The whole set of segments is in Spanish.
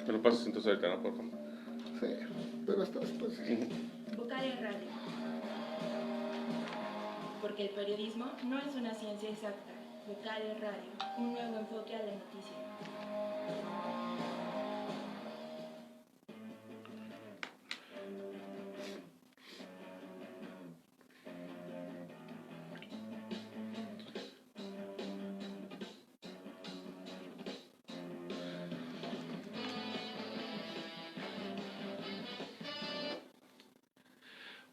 Me lo pasas entonces ahorita, ¿no? Por favor. Sí, pero hasta después. Vocales Radio. Porque el periodismo no es una ciencia exacta. Vocales Radio, un nuevo enfoque a la noticia.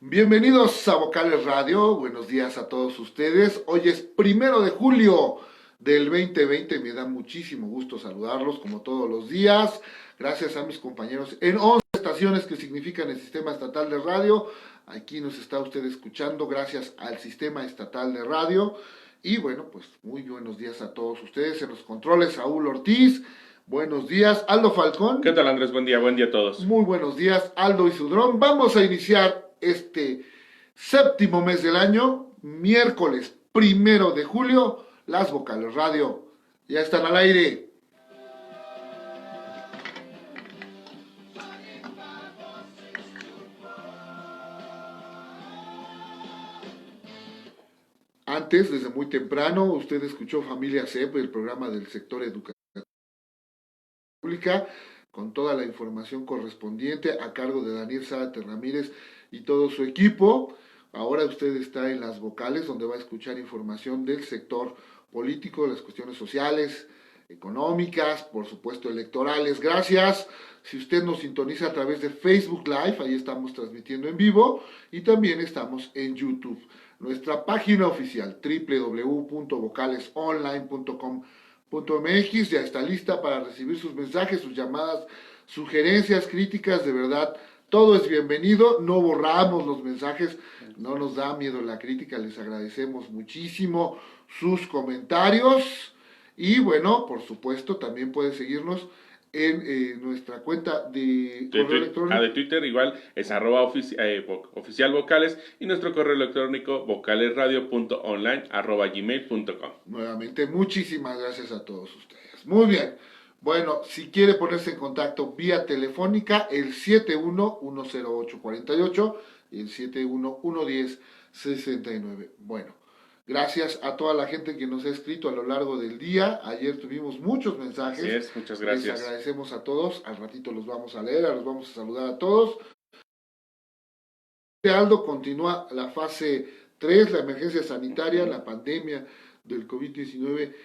Bienvenidos a Vocales Radio, buenos días a todos ustedes. Hoy es 1 de julio del 2020, me da muchísimo gusto saludarlos como todos los días. Gracias a mis compañeros en 11 estaciones que significan el Sistema Estatal de Radio. Aquí nos está usted escuchando gracias al Sistema Estatal de Radio. Y bueno, pues muy buenos días a todos ustedes. En los controles, Saúl Ortiz. Buenos días, Aldo Falcón. ¿Qué tal, Andrés? Buen día a todos. Muy buenos días, Aldo Isudrón. Vamos a iniciar este séptimo mes del año, miércoles 1 de julio, las Vocales Radio ya están al aire. Antes, desde muy temprano, usted escuchó Familia CEP, el programa del sector educativo pública, con toda la información correspondiente a cargo de Daniel Zárate Ramírez y todo su equipo. Ahora usted está en las vocales, donde va a escuchar información del sector político, de las cuestiones sociales, económicas, por supuesto electorales. Gracias. Si usted nos sintoniza a través de Facebook Live, ahí estamos transmitiendo en vivo, y también estamos en YouTube. Nuestra página oficial, www.vocalesonline.com.mx, ya está lista para recibir sus mensajes, sus llamadas, sugerencias, críticas. De verdad, todo es bienvenido. No borramos los mensajes, no nos da miedo la crítica. Les agradecemos muchísimo sus comentarios. Y bueno, por supuesto, también puede seguirnos en nuestra cuenta de correo electrónico. De Twitter igual es @oficial vocales, y nuestro correo electrónico vocalesradio.online@gmail.com. Nuevamente, muchísimas gracias a todos ustedes. Muy bien. Bueno, si quiere ponerse en contacto vía telefónica, el 71-10848 y el 71-110-69. Bueno, gracias a toda la gente que nos ha escrito a lo largo del día. Ayer tuvimos muchos mensajes. Así es, muchas gracias. Les agradecemos a todos. Al ratito los vamos a leer, los vamos a saludar a todos. Aldo, continúa la fase 3, la emergencia sanitaria, la pandemia del COVID-19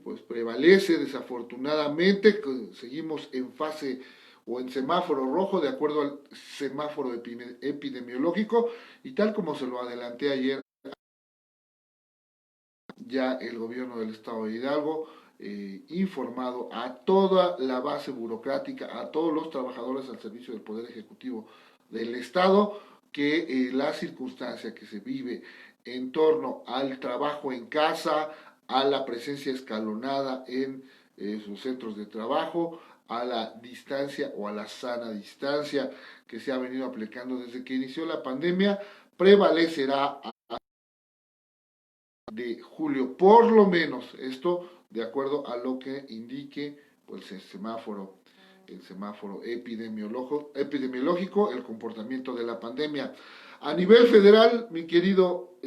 pues prevalece desafortunadamente. Seguimos en fase o en semáforo rojo de acuerdo al semáforo epidemiológico, y tal como se lo adelanté ayer, ya el gobierno del estado de Hidalgo informado a toda la base burocrática, a todos los trabajadores al servicio del Poder Ejecutivo del estado, que la circunstancia que se vive en torno al trabajo en casa, a la presencia escalonada en sus centros de trabajo, a la distancia o a la sana distancia que se ha venido aplicando desde que inició la pandemia, prevalecerá de julio, por lo menos. Esto de acuerdo a lo que indique pues el semáforo epidemiológico, el comportamiento de la pandemia. A nivel federal, mi querido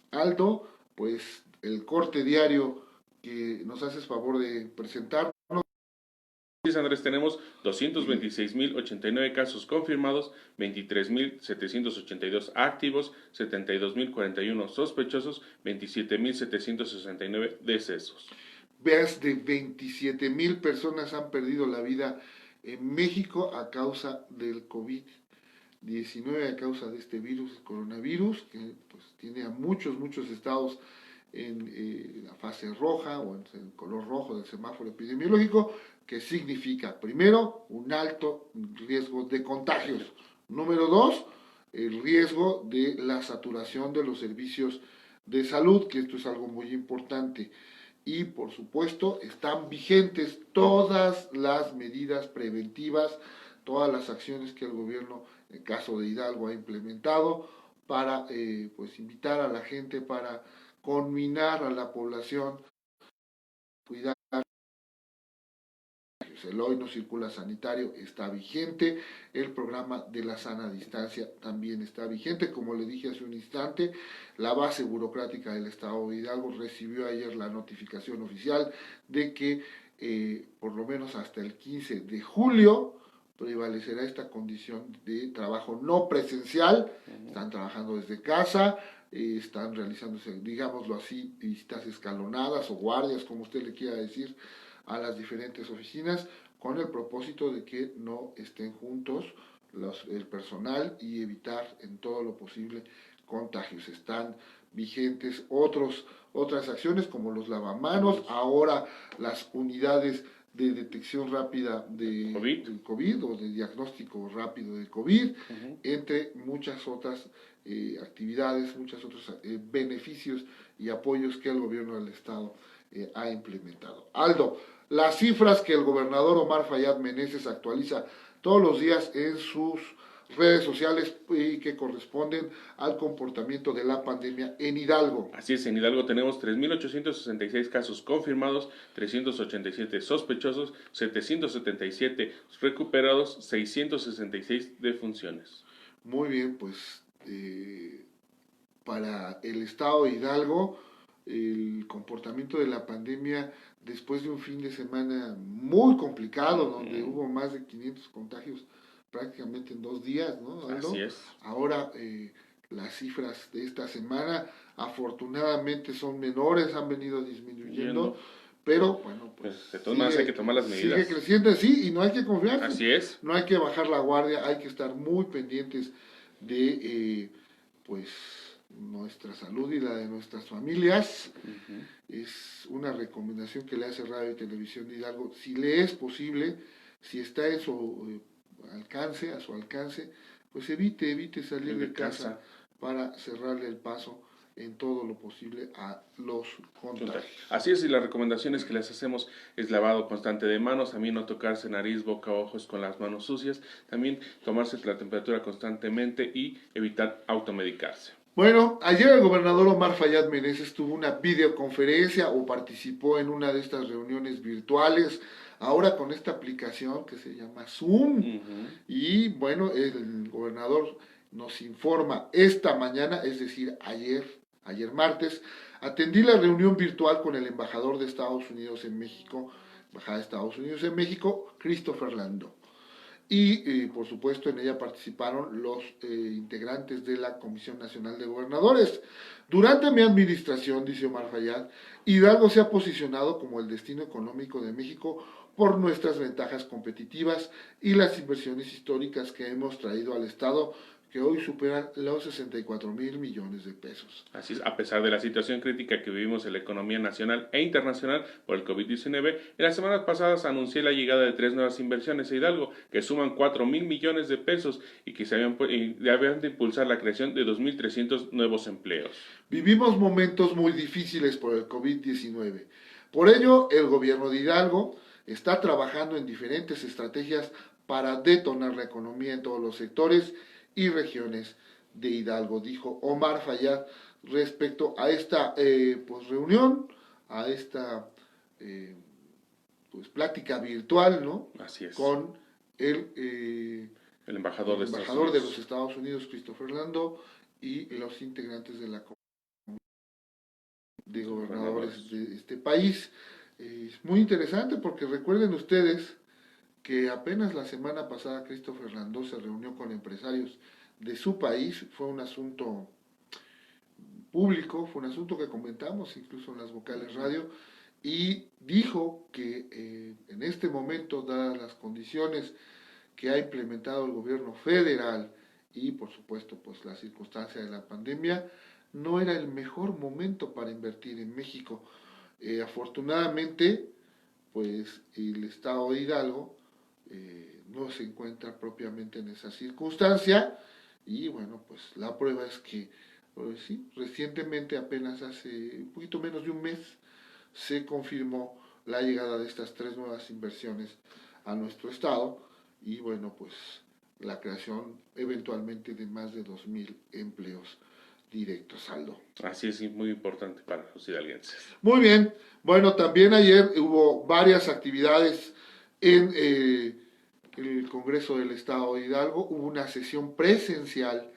Aldo, pues el corte diario que nos haces favor de presentar. Andrés, tenemos 226.089 casos confirmados, 23.782 activos, 72.041 sospechosos, 27.769 decesos. Veas, de 27,000 personas han perdido la vida en México a causa del COVID-19, a causa de este virus, el coronavirus, que pues tiene a muchos estados en la fase roja o en el color rojo del semáforo epidemiológico, que significa, primero, un alto riesgo de contagios. Número 2, el riesgo de la saturación de los servicios de salud, que esto es algo muy importante. Y, por supuesto, están vigentes todas las medidas preventivas, todas las acciones que el gobierno, en el caso de Hidalgo, ha implementado para pues invitar a la gente, para conminar a la población, cuidar. contagios. El hoy no circula sanitario está vigente, el programa de la sana distancia también está vigente. Como le dije hace un instante, la base burocrática del Estado de Hidalgo recibió ayer la notificación oficial de que por lo menos hasta el 15 de julio prevalecerá esta condición de trabajo no presencial. Están trabajando desde casa, están realizándose, digámoslo así, visitas escalonadas o guardias, como usted le quiera decir, a las diferentes oficinas, con el propósito de que no estén juntos el personal y evitar en todo lo posible contagios. Están vigentes otras acciones como los lavamanos, ahora las unidades de detección rápida del COVID o de diagnóstico rápido del COVID, entre muchas otras actividades, muchos otros beneficios y apoyos que el gobierno del Estado ha implementado. Aldo, las cifras que el gobernador Omar Fayad Meneses actualiza todos los días en sus redes sociales y que corresponden al comportamiento de la pandemia en Hidalgo. Así es, en Hidalgo tenemos 3.866 casos confirmados, 387 sospechosos, 777 recuperados, 666 defunciones. Muy bien, pues para el estado de Hidalgo, el comportamiento de la pandemia después de un fin de semana muy complicado, donde hubo más de 500 contagios prácticamente en 2 días, ¿no, Aldo? Así es. Ahora las cifras de esta semana afortunadamente son menores, han venido disminuyendo, pero bueno, pues de todas maneras hay que tomar las medidas. Sigue creciendo, sí, y no hay que confiar. Así es. No hay que bajar la guardia, hay que estar muy pendientes de pues nuestra salud y la de nuestras familias. Es una recomendación que le hace Radio y Televisión de Hidalgo. Si le es posible, si está en su a su alcance, pues evite salir de casa para cerrarle el paso en todo lo posible a los contagios. Así es, y las recomendaciones que les hacemos es lavado constante de manos, también no tocarse nariz, boca, ojos con las manos sucias, también tomarse la temperatura constantemente y evitar automedicarse. Bueno, ayer el gobernador Omar Fayad Meneses tuvo una videoconferencia o participó en una de estas reuniones virtuales, ahora con esta aplicación que se llama Zoom. Y bueno, el gobernador nos informa esta mañana, es decir, ayer martes, atendí la reunión virtual con el embajador de Estados Unidos en México, embajada de Estados Unidos en México, Christopher Landó. Y por supuesto en ella participaron los integrantes de la Comisión Nacional de Gobernadores. Durante mi administración, dice Omar Fayad, Hidalgo se ha posicionado como el destino económico de México por nuestras ventajas competitivas y las inversiones históricas que hemos traído al Estado, que hoy superan los 64,000 millones de pesos. Así es, a pesar de la situación crítica que vivimos en la economía nacional e internacional por el COVID-19, en las semanas pasadas anuncié la llegada de 3 nuevas inversiones a Hidalgo, que suman 4,000 millones de pesos y que habían de impulsar la creación de 2,300 nuevos empleos. Vivimos momentos muy difíciles por el COVID-19. Por ello, el gobierno de Hidalgo está trabajando en diferentes estrategias para detonar la economía en todos los sectores y regiones de Hidalgo, dijo Omar Fayad respecto a esta reunión, a esta plática virtual, ¿no? Así es. Con el embajador de los Estados Unidos, Christopher Landó, y los integrantes de la Comisión de Gobernadores de este país. Es muy interesante porque recuerden ustedes que apenas la semana pasada Christopher Landó se reunió con empresarios de su país, fue un asunto público, fue un asunto que comentamos incluso en las vocales radio, y dijo que en este momento, dadas las condiciones que ha implementado el gobierno federal y por supuesto pues la circunstancia de la pandemia, no era el mejor momento para invertir en México. Afortunadamente, pues el estado de Hidalgo no se encuentra propiamente en esa circunstancia, y bueno, pues la prueba es que sí, recientemente, apenas hace un poquito menos de un mes, se confirmó la llegada de estas 3 nuevas inversiones a nuestro estado, y bueno, pues la creación eventualmente de más de 2,000 empleos directos, Aldo. Así es, muy importante para los hidalguenses. Muy bien, bueno, también ayer hubo varias actividades en el Congreso del Estado de Hidalgo. Hubo una sesión presencial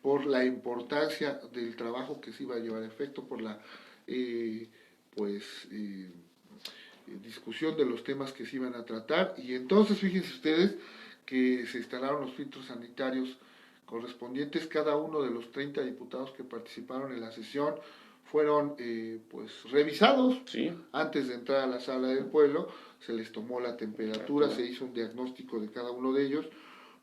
por la importancia del trabajo que se iba a llevar a efecto, por la discusión de los temas que se iban a tratar. Y entonces fíjense ustedes que se instalaron los filtros sanitarios correspondientes. Cada uno de los 30 diputados que participaron en la sesión fueron revisados. Sí. Antes de entrar a la sala del pueblo, se les tomó la temperatura, se hizo un diagnóstico de cada uno de ellos,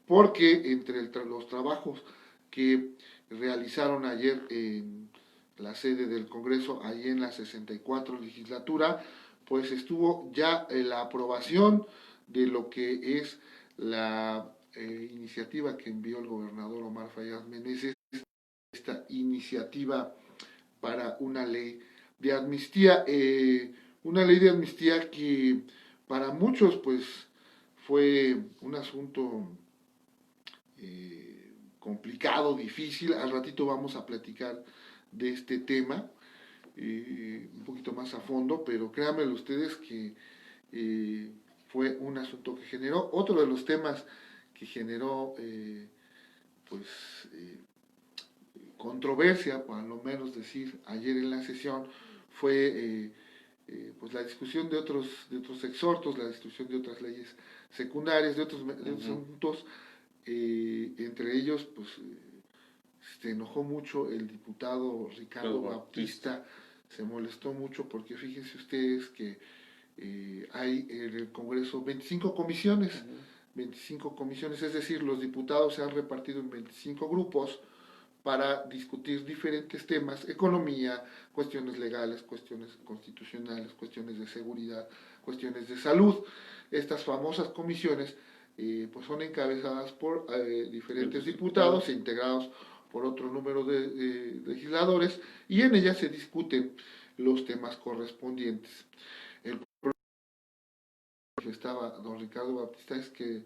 porque entre los trabajos que realizaron ayer en la sede del Congreso, ahí en la 64 legislatura, pues estuvo ya la aprobación de lo que es la iniciativa que envió el gobernador Omar Fayad Meneses, esta iniciativa para una ley de amnistía, que para muchos pues fue un asunto complicado, difícil. Al ratito vamos a platicar de este tema un poquito más a fondo, pero créanmelo ustedes que fue un asunto que generó, otro de los temas que generó controversia, por lo menos decir, ayer en la sesión, fue la discusión de otros exhortos, la discusión de otras leyes secundarias, de otros asuntos. Entre ellos, se enojó mucho el diputado Ricardo Baptista, se molestó mucho porque fíjense ustedes que hay en el Congreso 25 comisiones, 25 comisiones, es decir, los diputados se han repartido en 25 grupos para discutir diferentes temas: economía, cuestiones legales, cuestiones constitucionales, cuestiones de seguridad, cuestiones de salud. Estas famosas comisiones son encabezadas por diferentes diputados e integrados por otro número de legisladores, y en ellas se discuten los temas correspondientes. El problema que estaba don Ricardo Baptista es que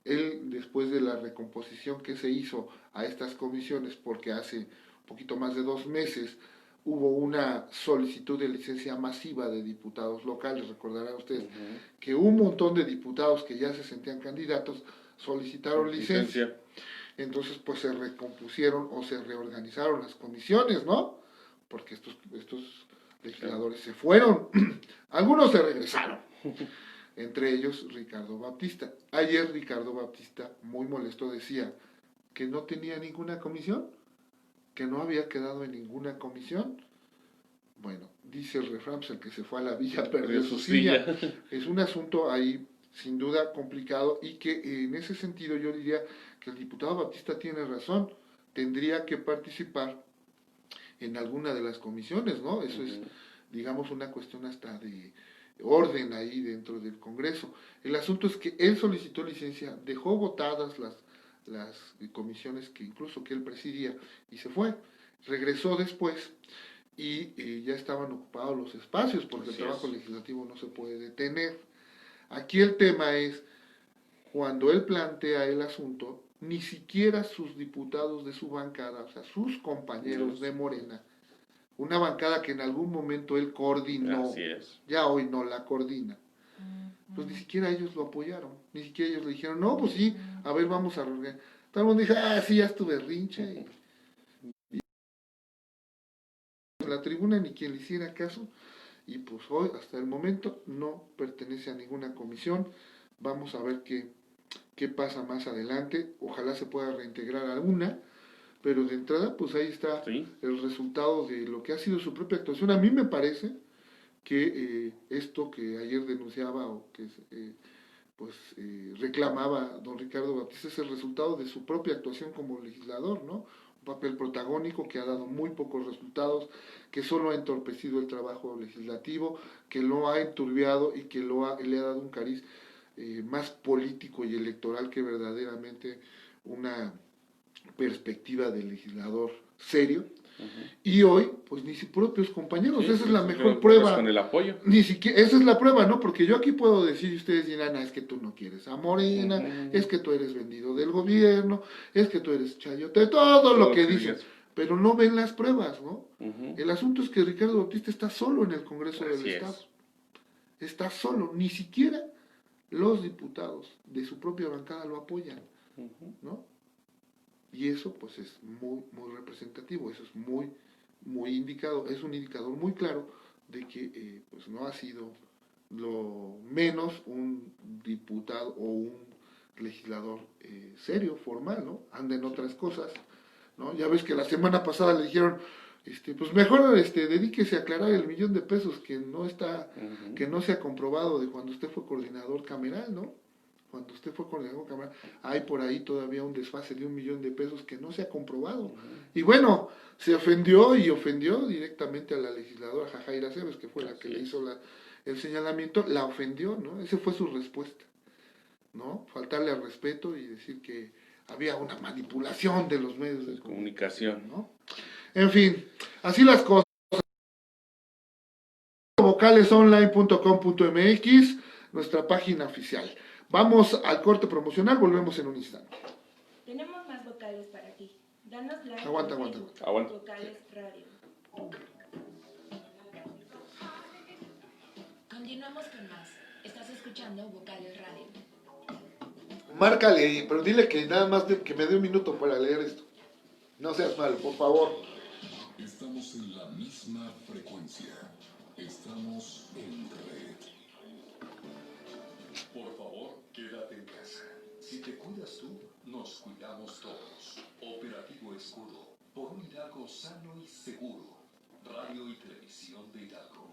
él, después de la recomposición que se hizo a estas comisiones, porque hace un poquito más de 2 meses hubo una solicitud de licencia masiva de diputados locales, recordarán ustedes que un montón de diputados que ya se sentían candidatos solicitaron licencia. Entonces se recompusieron o se reorganizaron las comisiones, ¿no? Porque estos legisladores se fueron, algunos se regresaron, entre ellos Ricardo Baptista. Ayer Ricardo Baptista, muy molesto, decía que no tenía ninguna comisión, que no había quedado en ninguna comisión. Bueno, dice el refrán, el que se fue a la villa perdió su silla. Es un asunto ahí sin duda complicado, y que en ese sentido yo diría que el diputado Baptista tiene razón, tendría que participar en alguna de las comisiones, ¿no? Eso es, digamos, una cuestión hasta de orden ahí dentro del Congreso. El asunto es que él solicitó licencia, dejó votadas las comisiones que incluso que él presidía, y se fue. Regresó después y ya estaban ocupados los espacios, porque el trabajo legislativo no se puede detener. Aquí el tema es, cuando él plantea el asunto, ni siquiera sus diputados de su bancada, o sea, sus compañeros de Morena, una bancada que en algún momento él coordinó, ya hoy no la coordina, pues ni siquiera ellos lo apoyaron, ni siquiera ellos le dijeron, no, pues sí, a ver, vamos a reorganizar. Todo el mundo dijo, sí, ya estuve rinche. Y en la tribuna ni quien le hiciera caso. Y pues hoy, hasta el momento, no pertenece a ninguna comisión. Vamos a ver qué pasa más adelante. Ojalá se pueda reintegrar alguna, pero de entrada, pues ahí está el resultado de lo que ha sido su propia actuación. A mí me parece que esto que ayer denunciaba o que reclamaba don Ricardo Baptista es el resultado de su propia actuación como legislador, ¿no? Papel protagónico que ha dado muy pocos resultados, que solo ha entorpecido el trabajo legislativo, que lo ha enturbiado y que le ha dado un cariz más político y electoral que verdaderamente una perspectiva de legislador serio. Y hoy, pues ni sus propios compañeros, esa es la mejor prueba. Con el apoyo. Ni siquiera, esa es la prueba, ¿no? Porque yo aquí puedo decir, y ustedes dirán, es que tú no quieres a Morena, es que tú eres vendido del gobierno, es que tú eres chayote, todo lo que dicen, pero no ven las pruebas, ¿no? El asunto es que Ricardo Baptista está solo en el Congreso del Estado. Está solo, ni siquiera los diputados de su propia bancada lo apoyan, ¿no? Y eso pues es muy, muy representativo, eso es muy indicado, es un indicador muy claro de que pues no ha sido lo menos un diputado o un legislador serio, formal, ¿no? Anda en otras cosas, ¿no? Ya ves que la semana pasada le dijeron, pues mejor dedíquese a aclarar el $1,000,000 que no está, que no se ha comprobado de cuando usted fue coordinador cameral, ¿no? Cuando usted fue coordinador cameral, hay por ahí todavía un desfase de $1,000,000 que no se ha comprobado. Y bueno, se ofendió directamente a la legisladora Jajaira Cebes, que fue la que le hizo el señalamiento, la ofendió, ¿no? Esa fue su respuesta, ¿no? Faltarle al respeto y decir que había una manipulación de los medios de comunicación, ¿no? En fin, así las cosas. Vocalesonline.com.mx, nuestra página oficial. Vamos al corte promocional, volvemos en un instante. Tenemos más vocales para ti. Danos like. Aguanta. Vocales Radio. Continuamos con más. Estás escuchando Vocales Radio. Márcale, pero dile que nada más que me dé un minuto para leer esto. No seas malo, por favor. Estamos en la misma frecuencia. Estamos en red. Por favor, quédate en casa. Si te cuidas tú, nos cuidamos todos. Operativo Escudo. Por un Hidalgo sano y seguro. Radio y Televisión de Hidalgo.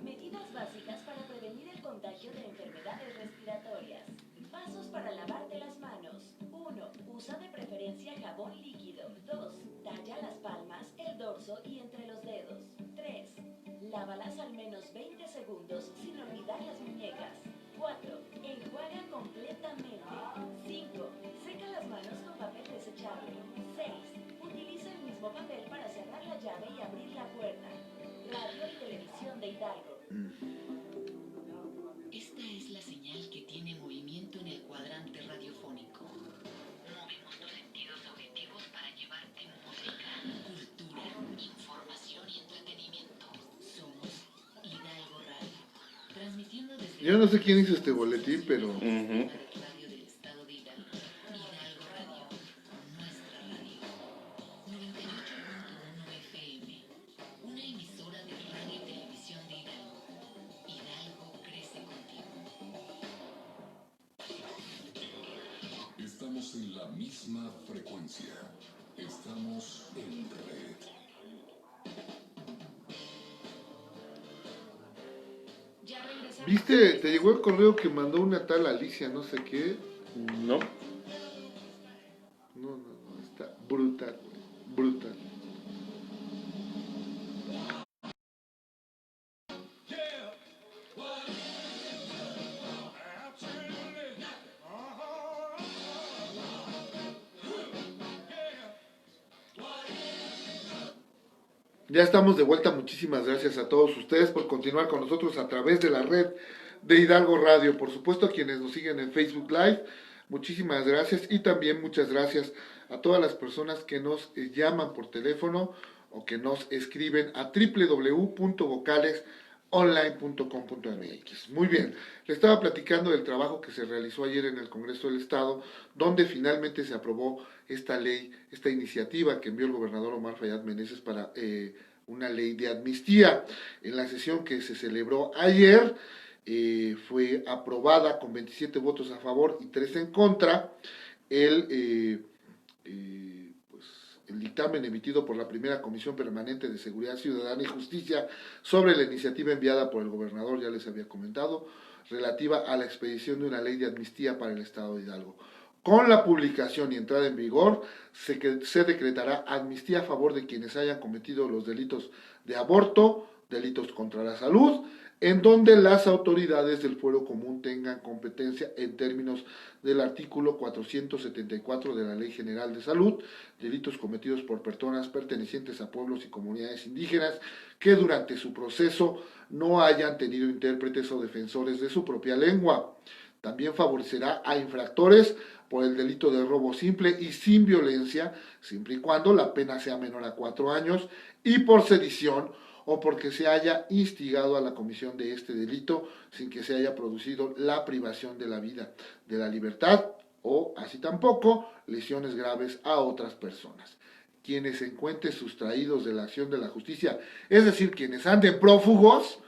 Medidas básicas para prevenir el contagio de enfermedades respiratorias. Pasos para lavarte las manos. 1. Usa de preferencia jabón líquido. 2. Talla las palmas, el dorso y entre los dedos. 3. Lávalas al menos 20 segundos sin olvidar las muñecas. 4. Enjuaga completamente. 5. Seca las manos con papel desechable. 6. Utiliza el mismo papel para cerrar la llave y abrir la puerta. Radio y Televisión de Hidalgo. Esta es la señal que tiene movimiento en el cuadrante radiofónico. Movemos tus sentidos auditivos para llevarte música, cultura, información y entretenimiento. Somos Hidalgo Radio, transmitiendo desde... Yo no sé quién hizo este boletín, pero... Radio del Estado de Hidalgo. Hidalgo Radio, nuestra radio. 98.1 FM, una emisora de radio y televisión de Hidalgo. Hidalgo crece contigo. Estamos en la misma frecuencia. Estamos en red. Ya regresamos. ¿Viste? Te llegó el correo que mandó una tal Alicia, no sé qué. No. No, está brutal, brutal. Ya estamos de vuelta, muchísimas gracias a todos ustedes por continuar con nosotros a través de la red de Hidalgo Radio. Por supuesto a quienes nos siguen en Facebook Live, muchísimas gracias y también muchas gracias a todas las personas que nos llaman por teléfono o que nos escriben a www.vocalesonline.com.mx. Muy bien, le estaba platicando del trabajo que se realizó ayer en el Congreso del Estado, donde finalmente se aprobó esta ley, esta iniciativa que envió el gobernador Omar Fayad Meneses para una ley de amnistía. En la sesión que se celebró ayer fue aprobada con 27 votos a favor y 3 en contra el dictamen emitido por la primera Comisión Permanente de Seguridad Ciudadana y Justicia sobre la iniciativa enviada por el gobernador, ya les había comentado, relativa a la expedición de una ley de amnistía para el Estado de Hidalgo. Con la publicación y entrada en vigor, se decretará amnistía a favor de quienes hayan cometido los delitos de aborto, delitos contra la salud, en donde las autoridades del fuero común tengan competencia en términos del artículo 474 de la Ley General de Salud, delitos cometidos por personas pertenecientes a pueblos y comunidades indígenas que durante su proceso no hayan tenido intérpretes o defensores de su propia lengua. También favorecerá a infractores por el delito de robo simple y sin violencia, siempre y cuando la pena sea menor a 4 años, y por sedición o porque se haya instigado a la comisión de este delito sin que se haya producido la privación de la vida, de la libertad o, así tampoco, lesiones graves a otras personas. Quienes se encuentren sustraídos de la acción de la justicia, es decir, quienes anden prófugos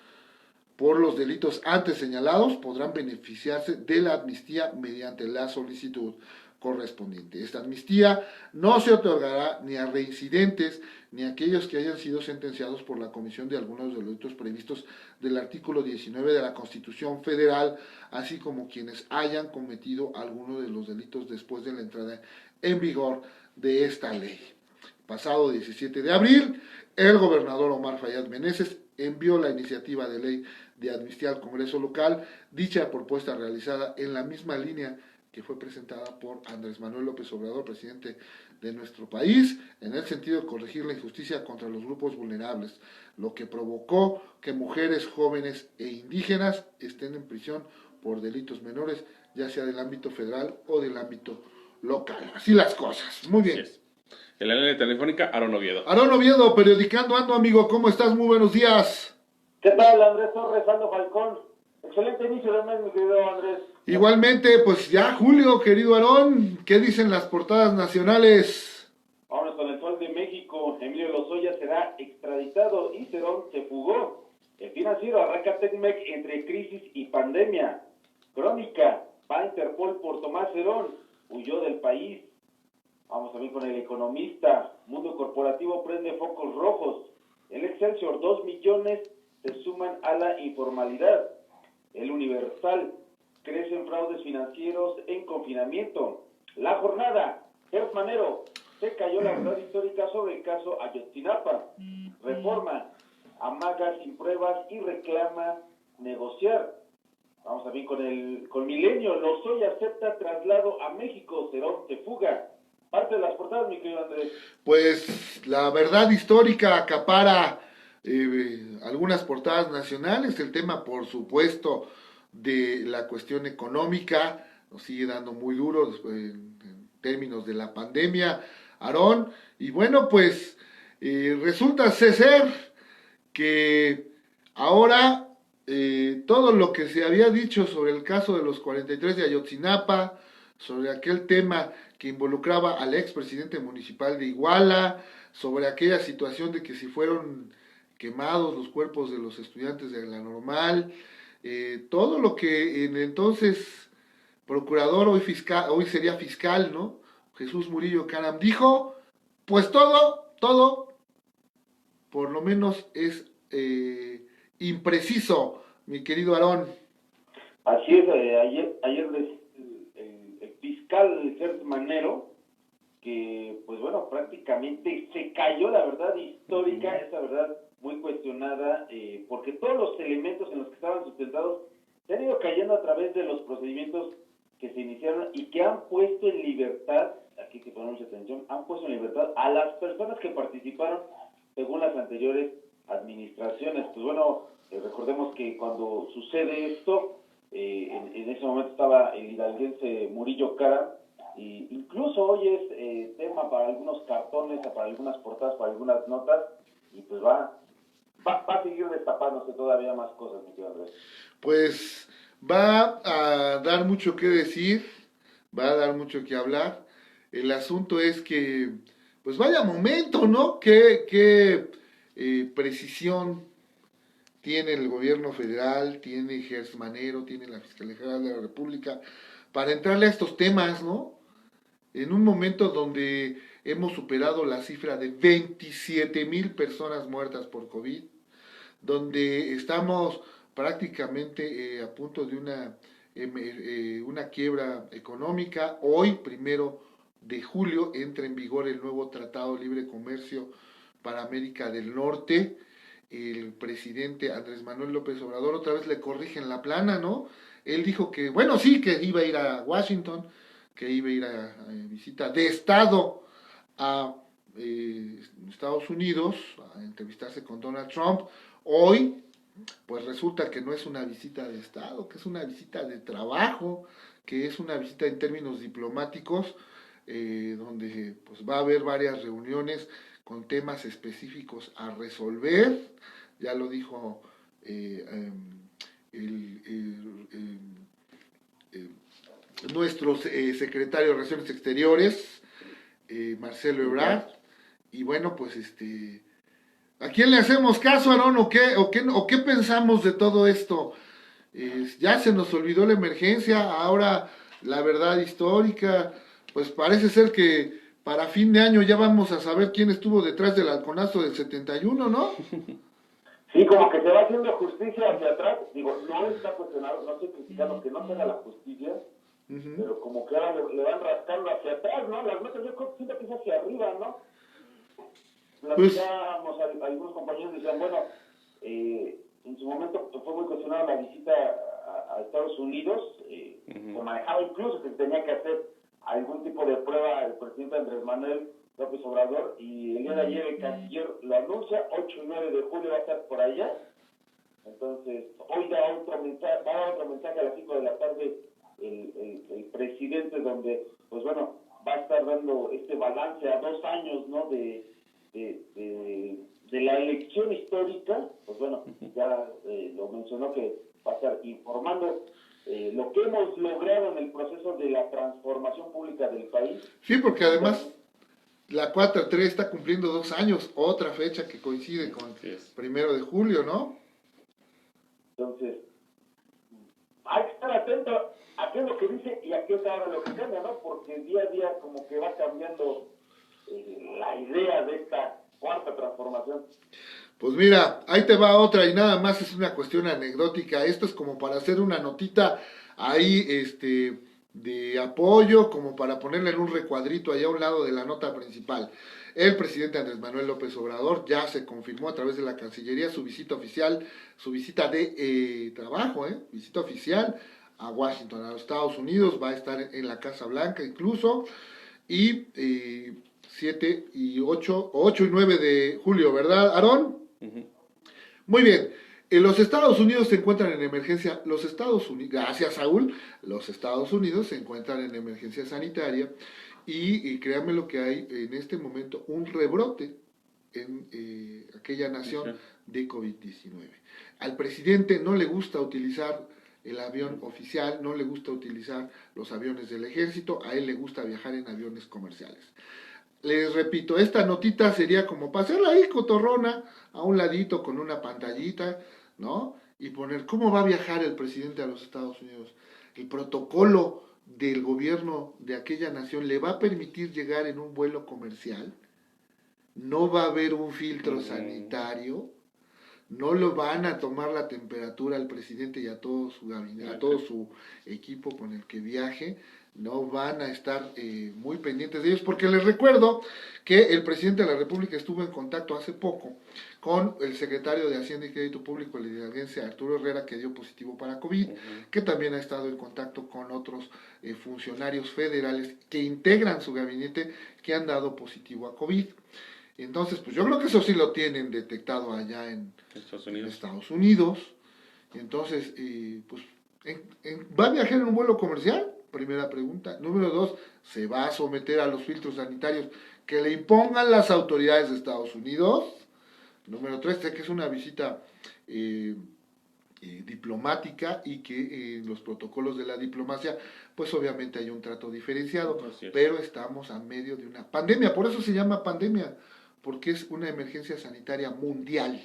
por los delitos antes señalados, podrán beneficiarse de la amnistía mediante la solicitud correspondiente. Esta amnistía no se otorgará ni a reincidentes ni a aquellos que hayan sido sentenciados por la comisión de algunos delitos previstos del artículo 19 de la Constitución Federal, así como quienes hayan cometido alguno de los delitos después de la entrada en vigor de esta ley. Pasado 17 de abril, el gobernador Omar Fayad Meneses envió la iniciativa de ley de amnistía al Congreso local, dicha propuesta realizada en la misma línea que fue presentada por Andrés Manuel López Obrador, presidente de nuestro país, en el sentido de corregir la injusticia contra los grupos vulnerables, lo que provocó que mujeres, jóvenes e indígenas estén en prisión por delitos menores, ya sea del ámbito federal o del ámbito local. Así las cosas. Muy bien. Así es. En la línea telefónica, Aaron Oviedo. Aaron Oviedo, periodicando ando, amigo, ¿cómo estás? Muy buenos días. ¿Qué tal, Andrés Torres, Aldo Falcón? Excelente inicio de mes, mi querido Andrés. Igualmente, pues ya julio, querido Aarón, ¿qué dicen las portadas nacionales? Vámonos con el Sol de México. Emilio Lozoya será extraditado y Cerón se fugó. El financiero arranca Tecmec entre crisis y pandemia. Crónica, va Interpol por Tomás Cerón, huyó del país. Vamos también con el Economista. Mundo corporativo prende focos rojos. El Excelsior, 2 millones se suman a la informalidad. El Universal, crecen fraudes financieros en confinamiento. La Jornada, Gertz Manero, se cayó la verdad histórica sobre el caso Ayotzinapa. Reforma, amaga sin pruebas y reclama negociar. Vamos también con Milenio, Lozoya acepta traslado a México, Cerón se fuga. Parte de las portadas, mi querido Andrés. Pues la verdad histórica acapara algunas portadas nacionales, el tema por supuesto de la cuestión económica nos sigue dando muy duro en términos de la pandemia, Aarón, y bueno pues resulta ser que ahora todo lo que se había dicho sobre el caso de los 43 de Ayotzinapa, sobre aquel tema que involucraba al expresidente municipal de Iguala, sobre aquella situación de que si fueron quemados los cuerpos de los estudiantes de la normal, todo lo que en entonces procurador, hoy sería fiscal, ¿no? Jesús Murillo Caram dijo, pues todo, por lo menos es impreciso, mi querido Aarón. Así es, ayer el fiscal Gertz Manero, que pues bueno, prácticamente se cayó la verdad histórica, esa verdad muy cuestionada, porque todos los elementos en los que estaban sustentados se han ido cayendo a través de los procedimientos que se iniciaron y que han puesto en libertad, aquí que ponemos atención, han puesto en libertad a las personas que participaron según las anteriores administraciones. Pues bueno, recordemos que cuando sucede esto, en ese momento estaba el hidalguense Murillo Caram, y incluso hoy es tema para algunos cartones, para algunas portadas, para algunas notas, y pues va a seguir destapándose todavía más cosas, mi querido Andrés. Pues va a dar mucho que decir, va a dar mucho que hablar. El asunto es que, pues vaya momento, ¿no? Qué precisión tiene el gobierno federal, tiene Gertz Manero, tiene la Fiscalía General de la República, para entrarle a estos temas, ¿no? En un momento donde hemos superado la cifra de 27,000 personas muertas por COVID, donde estamos prácticamente a punto de una quiebra económica. Hoy, 1 de julio, entra en vigor el nuevo Tratado de Libre Comercio para América del Norte. El presidente Andrés Manuel López Obrador otra vez le corrigen la plana, ¿no? Él dijo que, bueno, sí, que iba a ir a Washington, que iba a ir a visita de Estado a Estados Unidos, a entrevistarse con Donald Trump. Hoy, pues resulta que no es una visita de Estado, que es una visita de trabajo, que es una visita en términos diplomáticos, donde pues va a haber varias reuniones con temas específicos a resolver. ya lo dijo nuestro secretario de Relaciones Exteriores, Marcelo Ebrard, y bueno, pues ¿a quién le hacemos caso, Aarón? ¿O qué pensamos de todo esto? Ya se nos olvidó la emergencia, ahora la verdad histórica, pues parece ser que para fin de año ya vamos a saber quién estuvo detrás del halconazo del 71, ¿no? Sí, como que se va haciendo justicia hacia atrás. Digo, no está cuestionado, no estoy criticando que no se haga la justicia, pero como que ahora le van rascando hacia atrás, ¿no? Las metas yo creo que siempre empieza hacia arriba, ¿no? Platicábamos, algunos compañeros decían, bueno, en su momento fue muy cuestionada la visita a Estados Unidos, se manejaba incluso que tenía que hacer algún tipo de prueba el presidente Andrés Manuel López Obrador, y el día de ayer el canciller lo anuncia, 8 y 9 de julio va a estar por allá. Entonces, hoy va a dar otro mensaje a las 5 de la tarde el presidente, donde, pues bueno, va a estar dando este balance a 2 años, ¿no?, de la elección histórica. Pues bueno, ya lo mencionó, que va a estar informando lo que hemos logrado en el proceso de la transformación pública del país. Sí, porque además la 4-3 está cumpliendo 2 años, otra fecha que coincide con 1 de julio, ¿no? Entonces, hay que estar atento a qué es lo que dice y a qué es ahora lo que cambia, ¿no? Porque día a día como que va cambiando la idea de esta cuarta transformación. Pues mira, ahí te va otra, y nada más es una cuestión anecdótica. Esto es como para hacer una notita ahí, de apoyo, como para ponerle en un recuadrito allá a un lado de la nota principal. El presidente Andrés Manuel López Obrador ya se confirmó a través de la Cancillería su visita oficial, su visita de trabajo, visita oficial a Washington, a los Estados Unidos. Va a estar en la Casa Blanca incluso, y 7 y 8 y 9 de julio, ¿verdad, Aarón? Muy bien. Los Estados Unidos se encuentran en emergencia. Gracias, Saúl. Los Estados Unidos se encuentran en emergencia sanitaria, y créanme lo que hay en este momento, un rebrote en aquella nación de COVID-19. Al presidente no le gusta utilizar el avión oficial, no le gusta utilizar los aviones del ejército, a él le gusta viajar en aviones comerciales. Les repito, esta notita sería como pasarla ahí cotorrona, a un ladito con una pantallita, ¿no? Y poner cómo va a viajar el presidente a los Estados Unidos. El protocolo del gobierno de aquella nación le va a permitir llegar en un vuelo comercial. No va a haber un filtro sanitario. No lo van a tomar la temperatura al presidente y a todo su gabinete, a todo su equipo con el que viaje. No van a estar muy pendientes de ellos, porque les recuerdo que el presidente de la República estuvo en contacto hace poco con el secretario de Hacienda y Crédito Público, el hidalguense Arturo Herrera, que dio positivo para COVID, que también ha estado en contacto con otros funcionarios federales que integran su gabinete, que han dado positivo a COVID. Entonces, pues yo creo que eso sí lo tienen detectado allá en Estados Unidos. Entonces, pues, ¿va a viajar en un vuelo comercial? Primera pregunta. Número 2, ¿se va a someter a los filtros sanitarios que le impongan las autoridades de Estados Unidos? Número 3, sé que es una visita diplomática, y que en los protocolos de la diplomacia, pues obviamente hay un trato diferenciado, pero estamos a medio de una pandemia. Por eso se llama pandemia, porque es una emergencia sanitaria mundial.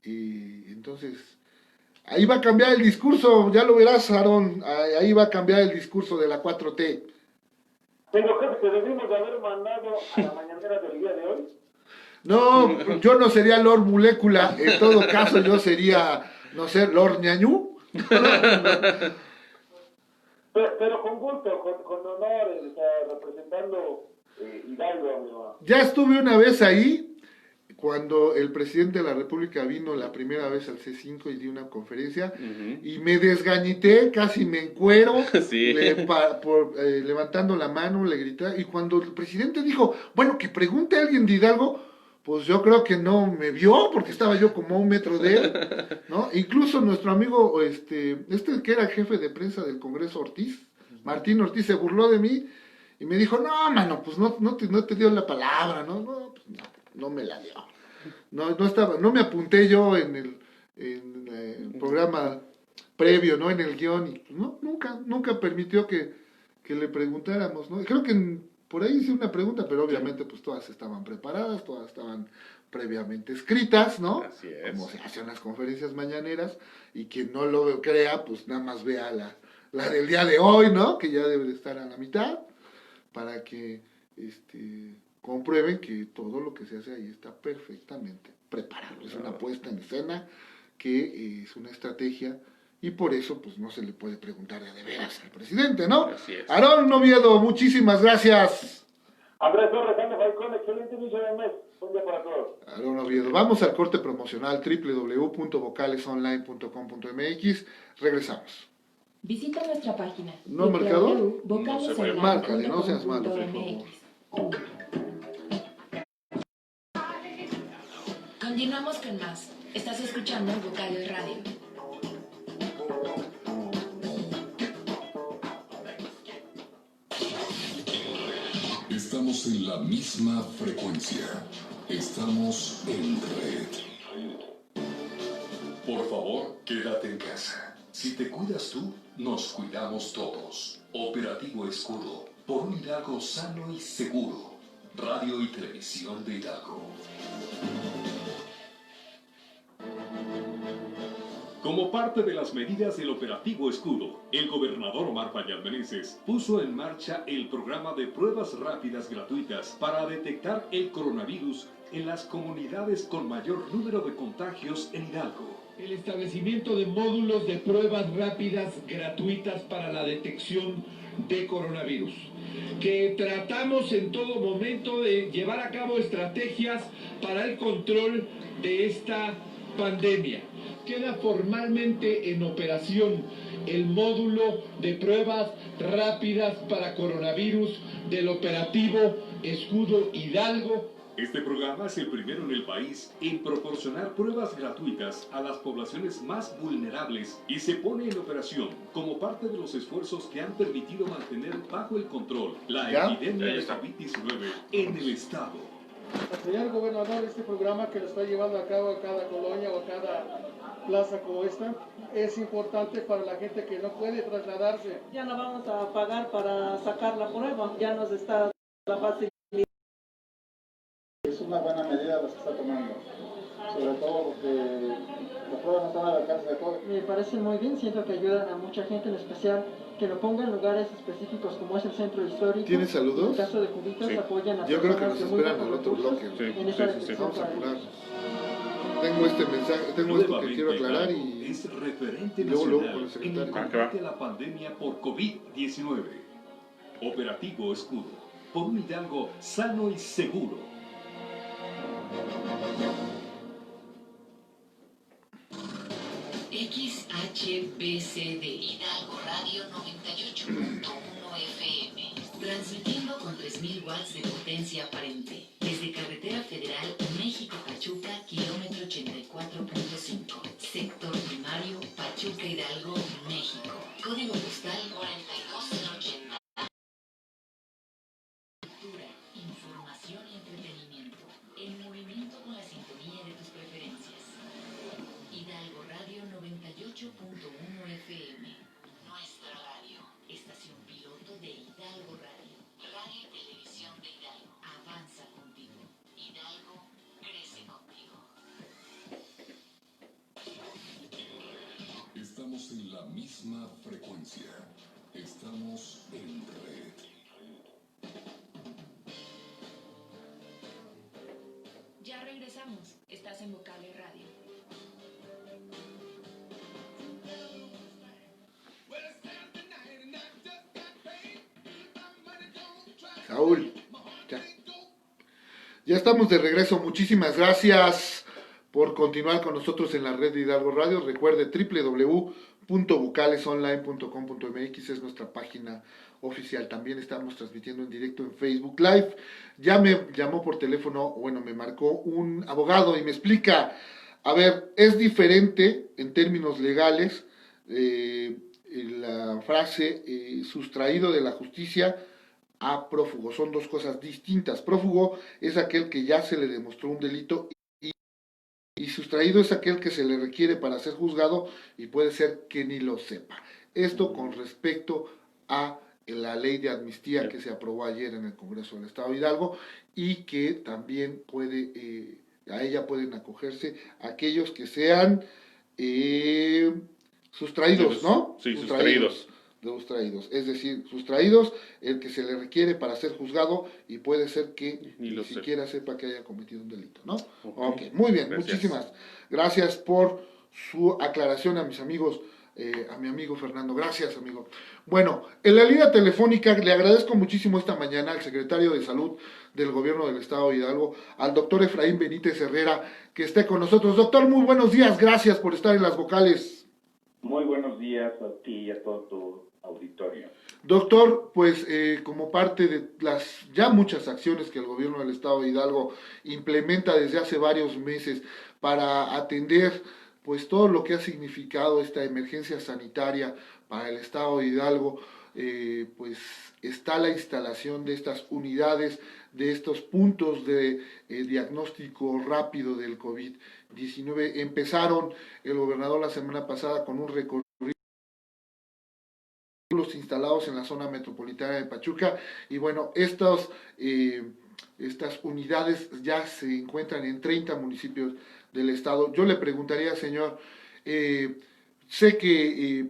Entonces, ahí va a cambiar el discurso, ya lo verás, Aarón, ahí va a cambiar el discurso de la 4T. Pero creo que debimos de haber mandado a la mañanera del día de hoy. No, yo no sería Lord Molécula, en todo caso yo sería, no sé, Lord Ñañú. Pero con gusto, con honor, representando Hidalgo, amigo. Ya estuve una vez ahí, cuando el presidente de la República vino la primera vez al C5 y dio una conferencia, y me desgañité, casi me encuero, levantando la mano, le grité, y cuando el presidente dijo, bueno, que pregunte a alguien de Hidalgo, pues yo creo que no me vio, porque estaba yo como a 1 metro de él, ¿no? Incluso nuestro amigo, que era jefe de prensa del Congreso, Ortiz, Martín Ortiz, se burló de mí, y me dijo, no, mano, pues no te dio la palabra, ¿no? No, pues no me la dio. no estaba, no me apunté yo en el programa previo, ¿no? En el guión, y no, nunca permitió que le preguntáramos, ¿no? Creo que por ahí hice una pregunta, pero obviamente pues todas estaban preparadas, todas estaban previamente escritas, ¿no? Así es. Como se hacen las conferencias mañaneras, y quien no lo crea, pues nada más vea la del día de hoy, ¿no? Que ya debe de estar a la mitad, para que comprueben que todo lo que se hace ahí está perfectamente preparado. Es una puesta en escena que es una estrategia, y por eso pues no se le puede preguntar de veras al presidente, ¿no? Así es. Aarón Oviedo, muchísimas gracias. Andrés Torres, Ando Falcón, excelente inicio de mes. Buen día para todos. Aarón Oviedo, vamos al corte promocional www.vocalesonline.com.mx. Regresamos. Visita nuestra página. ¿No ha marcado? No se puede. Márcale, no seas malo, por favor. Continuamos con más. Estás escuchando Vocales Radio. Estamos en la misma frecuencia. Estamos en red. Por favor, quédate en casa. Si te cuidas tú, nos cuidamos todos. Operativo Escudo, por un Hidalgo sano y seguro. Radio y Televisión de Hidalgo. Como parte de las medidas del Operativo Escudo, el gobernador Omar Fayad Meneses puso en marcha el programa de pruebas rápidas gratuitas para detectar el coronavirus en las comunidades con mayor número de contagios en Hidalgo. El establecimiento de módulos de pruebas rápidas gratuitas para la detección de coronavirus, que tratamos en todo momento de llevar a cabo estrategias para el control de esta pandemia. Queda formalmente en operación el módulo de pruebas rápidas para coronavirus del operativo Escudo Hidalgo. Este programa es el primero en el país en proporcionar pruebas gratuitas a las poblaciones más vulnerables y se pone en operación como parte de los esfuerzos que han permitido mantener bajo el control la epidemia de COVID-19 en el estado. Señor gobernador, este programa que lo está llevando a cabo a cada colonia o a cada plaza como esta es importante para la gente que no puede trasladarse. Ya no vamos a pagar para sacar la prueba, ya nos está la facilidad. Es una buena medida la que está tomando, sobre todo porque las pruebas no están al alcance de todos. Me parece muy bien, siento que ayudan a mucha gente, en especial que lo pongan en lugares específicos como es el centro histórico. ¿Tienes saludos? En el caso de Cubitas Sí. apoyan a Yo creo que personas nos de muy esperan pocos al otro recursos bloque. en esa Sí. detección Vamos a para apurar. ellos. Tengo este mensaje, tengo esto que quiero aclarar y es referente luego nacional con el en el secretario. combate a la pandemia por COVID-19. Operativo Escudo, por un Hidalgo sano y seguro. XHBCD Hidalgo Radio 98.1 FM, transmitiendo con 3000 watts de potencia aparente desde Carretera Federal México-Pachuca, kilómetro 84.5, sector primario Pachuca Hidalgo, México, código postal 42080. Cultura, información y entretenimiento, el movimiento con la sintonía de tus preferencias. Hidalgo Radio 98.1 FM, nuestra radio, estación piloto de Hidalgo Radio, radio y televisión de Hidalgo, avanza contigo, Hidalgo crece contigo. Estamos en la misma frecuencia. Estamos en red. Ya regresamos. Estás en Vocales Radio. Saúl, ya estamos de regreso. Muchísimas gracias por continuar con nosotros en la red de Hidalgo Radio. Recuerde www.vocalesonline.com.mx es nuestra página oficial. También estamos transmitiendo en directo en Facebook Live. Ya me llamó por teléfono, bueno, me marcó un abogado y me explica, a ver, es diferente en términos legales la frase sustraído de la justicia a prófugo. Son dos cosas distintas. Prófugo es aquel que ya se le demostró un delito y y sustraído es aquel que se le requiere para ser juzgado y puede ser que ni lo sepa. Esto con respecto a la ley de amnistía que se aprobó ayer en el Congreso del Estado de Hidalgo y que también a ella pueden acogerse aquellos que sean sustraídos, ¿no? Sí, sustraídos. Es decir, sustraídos, el que se le requiere para ser juzgado y puede ser que ni siquiera sepa que haya cometido un delito, ¿no? Ok, muy bien, gracias. Muchísimas gracias por su aclaración a mis amigos, a mi amigo Fernando. Gracias, amigo. Bueno, en la línea telefónica le agradezco muchísimo esta mañana al secretario de Salud del Gobierno del Estado de Hidalgo, al doctor Efraín Benítez Herrera, que esté con nosotros. Doctor, muy buenos días, gracias por estar en las vocales. Muy buenos días a ti y a todo tu auditorio. Doctor, pues como parte de las ya muchas acciones que el gobierno del Estado de Hidalgo implementa desde hace varios meses para atender pues todo lo que ha significado esta emergencia sanitaria para el Estado de Hidalgo, pues está la instalación de estas unidades, de estos puntos de diagnóstico rápido del COVID-19. Empezaron el gobernador la semana pasada con un recorrido instalados en la zona metropolitana de Pachuca y bueno, estas unidades ya se encuentran en 30 municipios del estado. Yo le preguntaría, señor, sé que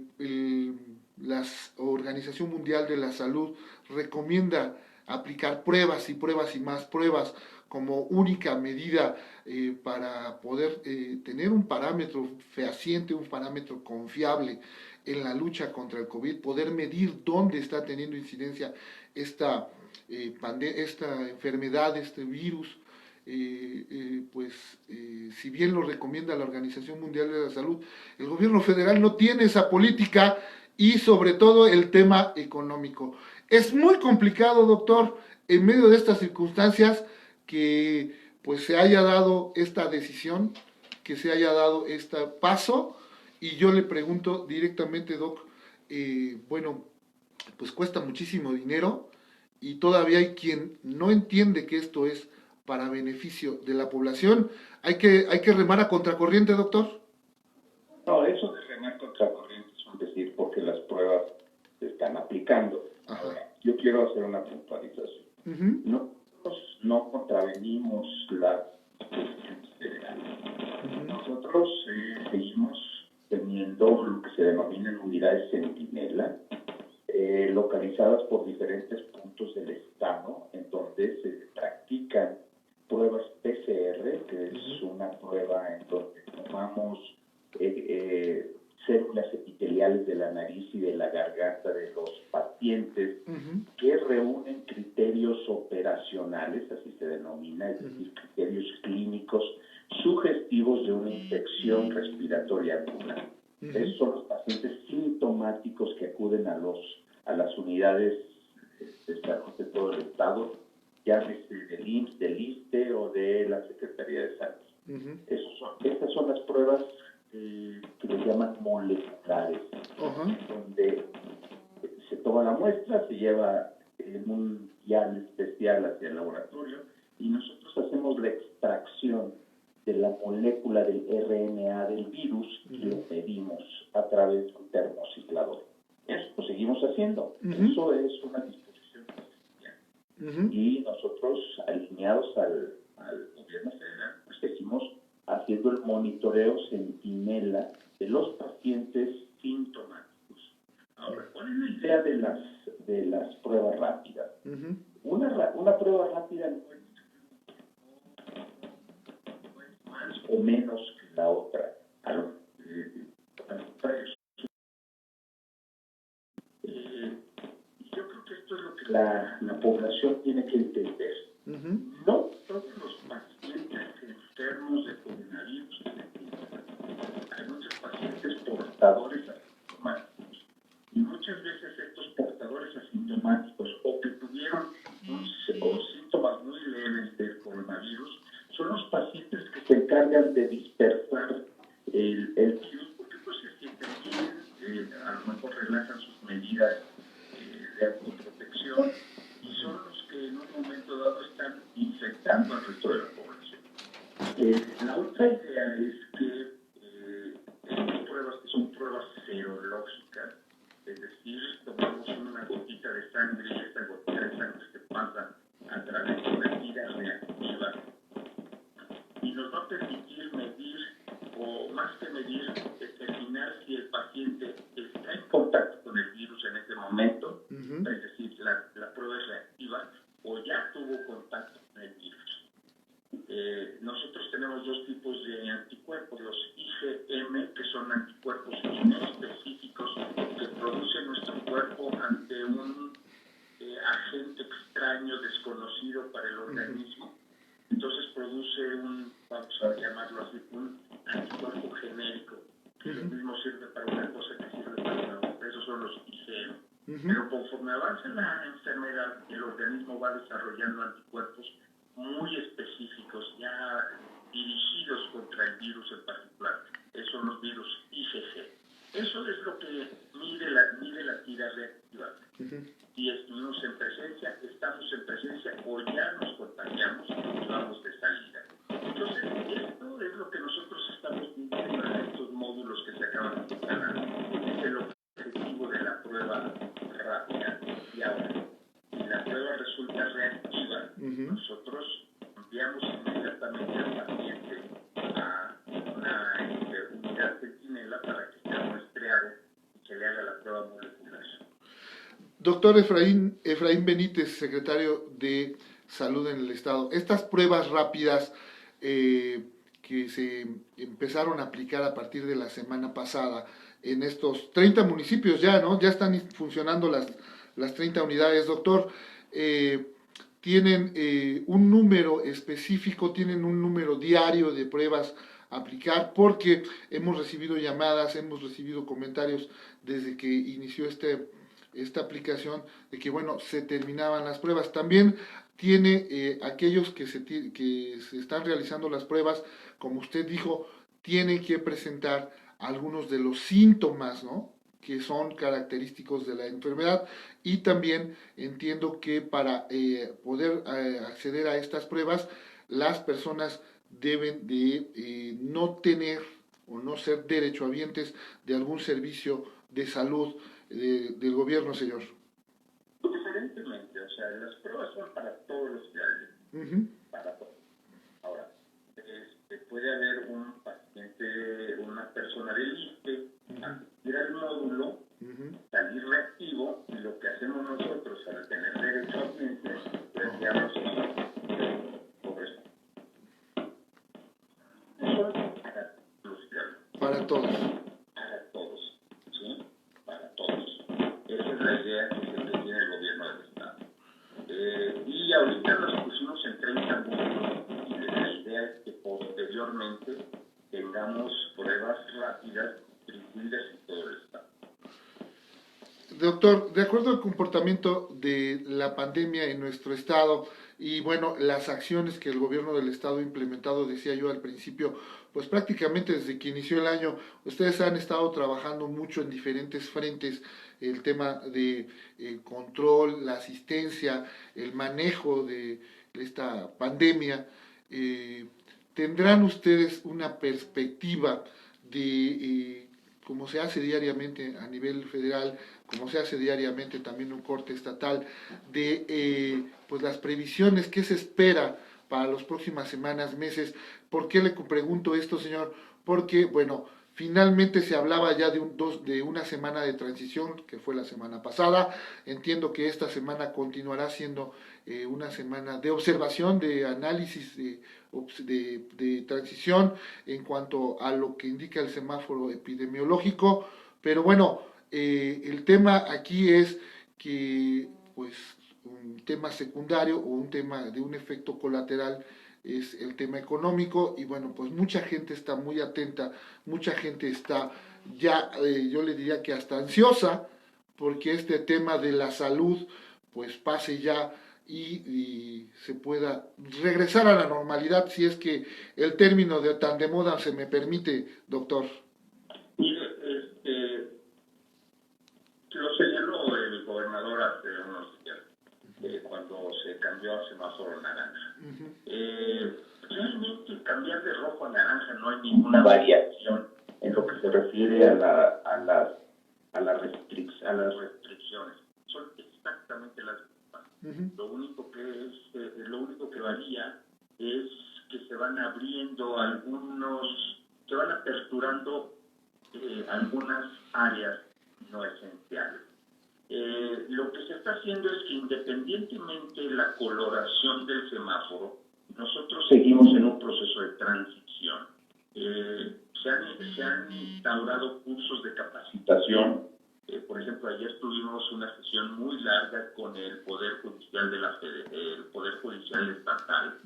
la Organización Mundial de la Salud recomienda aplicar pruebas y pruebas y más pruebas como única medida para poder tener un parámetro fehaciente, un parámetro confiable en la lucha contra el COVID, poder medir dónde está teniendo incidencia esta enfermedad, este virus, si bien lo recomienda la Organización Mundial de la Salud, el gobierno federal no tiene esa política y sobre todo el tema económico. Es muy complicado, doctor, en medio de estas circunstancias que pues se haya dado esta decisión, que se haya dado este paso. Y yo le pregunto directamente, Doc, bueno, pues cuesta muchísimo dinero y todavía hay quien no entiende que esto es para beneficio de la población. ¿Hay que remar a contracorriente, doctor? No, eso de remar contracorriente es un decir porque las pruebas se están aplicando. Ahora, yo quiero hacer una puntualización. Nosotros no contravenimos las decisiones federales. Nosotros seguimos teniendo lo que se denominan unidades centinela, localizadas por diferentes puntos del estado, en donde se practican pruebas PCR, que es una prueba en donde tomamos células epiteliales de la nariz y de la garganta de los pacientes que reúnen criterios operacionales, así se denomina, es decir, criterios clínicos sugestivos de una infección respiratoria aguda. Esos son los pacientes sintomáticos que acuden a las unidades de salud de todo el estado, llámese del IMSS, del ISSSTE o de la Secretaría de Salud. Estas son las pruebas que le llaman moleculares, donde se toma la muestra, se lleva en un vial especial hacia el laboratorio y nosotros hacemos la extracción de la molécula del RNA del virus y lo medimos a través de un termociclador. Eso lo seguimos haciendo. Eso es una disposición especial. Y nosotros, alineados al gobierno federal, pues seguimos haciendo el monitoreo centinela de los pacientes sintomáticos. Ahora, ¿cuál es la idea de las pruebas rápidas? Una prueba rápida no es más o menos que la otra. Yo creo que esto es lo que la población tiene que entender. No todos los pacientes enfermos de coronavirus hay muchos pacientes portadores asintomáticos y muchas veces estos portadores asintomáticos o que tuvieron síntomas muy leves del coronavirus son los pacientes que se encargan de dispersar el virus porque pues se sienten bien, a lo mejor relajan sus medidas de autoprotección y son los que en un momento dado están infectando al resto de la población. La otra idea es gotita de sangre y esta gotita de sangre que pasa a través de una tira reactiva y nos va a permitir medir, o más que medir, determinar si el paciente está en contacto con el virus en ese momento, es decir, la prueba es reactiva o ya tuvo contacto con el virus. Nosotros tenemos dos tipos de anticuerpos, los IgM, que son anticuerpos inespecíficos que produce nuestro cuerpo ante un agente extraño, desconocido para el organismo. Entonces produce vamos a llamarlo así, un anticuerpo genérico, que lo mismo sirve para una cosa que sirve para otra. Esos son los IgM. Pero conforme avanza la enfermedad, el organismo va desarrollando anticuerpos muy específicos, ya dirigidos contra el virus en particular. Esos son los virus IgG. Eso es lo que mide la tira reactiva. Si estamos en presencia o ya nos contagiamos y vamos de salida. Entonces, esto es lo que nosotros estamos midiendo en estos módulos que se acaban de instalar. Es el objetivo de la prueba rápida. Y ahora, si la prueba resulta reactiva, nosotros enviamos inmediatamente al paciente a una unidad centinela para que sea muestreado y se le haga la prueba molecular. Doctor Efraín Benítez, secretario de Salud en el Estado, estas pruebas rápidas que se empezaron a aplicar a partir de la semana pasada en estos 30 municipios ya, ¿no? Ya están funcionando las 30 unidades, doctor. Tienen un número específico, tienen un número diario de pruebas a aplicar, porque hemos recibido llamadas, hemos recibido comentarios desde que inició esta aplicación de que, bueno, se terminaban las pruebas. También tiene aquellos que se están realizando las pruebas, como usted dijo, tienen que presentar algunos de los síntomas, ¿no?, que son característicos de la enfermedad, y también entiendo que para poder acceder a estas pruebas, las personas deben de no tener o no ser derechohabientes de algún servicio de salud del gobierno, señor. Diferentemente, o sea, las pruebas son para todos los ciudadanos, para todos. Ahora, puede haber un paciente, una persona del ISSSTE, asistir al módulo, salir reactivo, y lo que hacemos nosotros al tener derecho a ciencia, le enviamos por eso. Eso es para los ciudadanos. Para todos. Para todos, ¿sí? Para todos. Esa es la idea que tiene el gobierno del Estado. Y ahorita nos pusimos en 30 módulos, y la idea es que posteriormente tengamos pruebas rápidas distribuidas en todo el Estado. Doctor, de acuerdo al comportamiento de la pandemia en nuestro estado y, bueno, las acciones que el gobierno del estado ha implementado, decía yo al principio, pues prácticamente desde que inició el año, ustedes han estado trabajando mucho en diferentes frentes, el tema de control, la asistencia, el manejo de esta pandemia. ¿Tendrán ustedes una perspectiva de como se hace diariamente a nivel federal, como se hace diariamente también un corte estatal, de pues las previsiones que se espera para las próximas semanas, meses? ¿Por qué le pregunto esto, señor? Porque, bueno, finalmente se hablaba ya de una semana de transición, que fue la semana pasada. Entiendo que esta semana continuará siendo una semana de observación, de análisis, de transición en cuanto a lo que indica el semáforo epidemiológico. Pero bueno, el tema aquí es que, pues, un tema secundario o un tema de un efecto colateral es el tema económico, y bueno, pues mucha gente está muy atenta, mucha gente está ya, yo le diría que hasta ansiosa, porque este tema de la salud pues pase ya y se pueda regresar a la normalidad, si es que el término tan de moda se me permite, doctor. Mire, lo señaló el gobernador hace unos días, cuando se cambió a semáforo naranja. Realmente cambiar de rojo a naranja no hay ninguna variación en lo que se refiere a las restricciones. Son exactamente algunas áreas no esenciales. Lo que se está haciendo es que independientemente de la coloración del semáforo, nosotros seguimos en un proceso de transición. Se han instaurado cursos de capacitación. Por ejemplo, ayer tuvimos una sesión muy larga con el Poder Judicial el Poder Judicial Estatal,